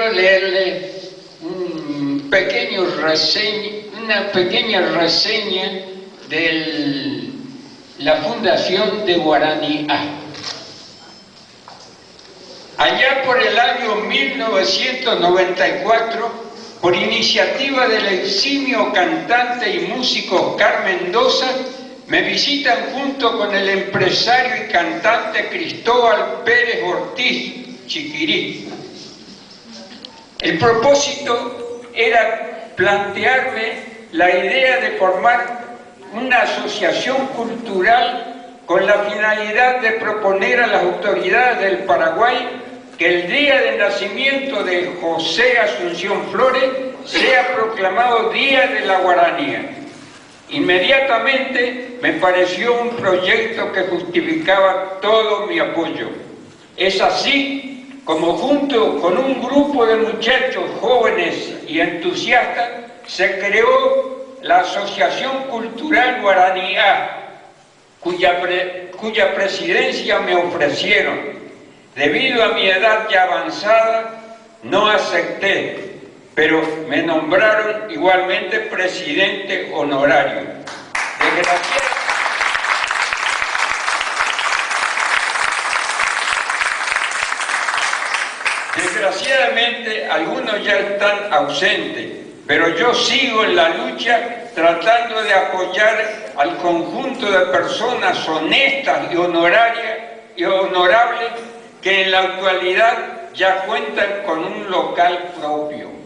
quiero leerle una pequeña reseña de la fundación de Guaraní A. Allá por el año 1994, por iniciativa del eximio cantante y músico Oscar Mendoza, me visitan junto con el empresario y cantante Cristóbal Pérez Ortiz Chiquirí. El propósito era plantearme la idea de formar una asociación cultural con la finalidad de proponer a las autoridades del Paraguay que el día de nacimiento de José Asunción Flores sea proclamado Día de la Guaranía. Inmediatamente me pareció un proyecto que justificaba todo mi apoyo. Es así como junto con un grupo de muchachos jóvenes y entusiastas se creó la Asociación Cultural Guaraní A, cuya presidencia me ofrecieron. Debido a mi edad ya avanzada, no acepté, pero me nombraron igualmente presidente honorario. Desgraciadamente, algunos ya están ausentes, pero yo sigo en la lucha tratando de apoyar al conjunto de personas honestas y honorables que en la actualidad ya cuentan con un local propio.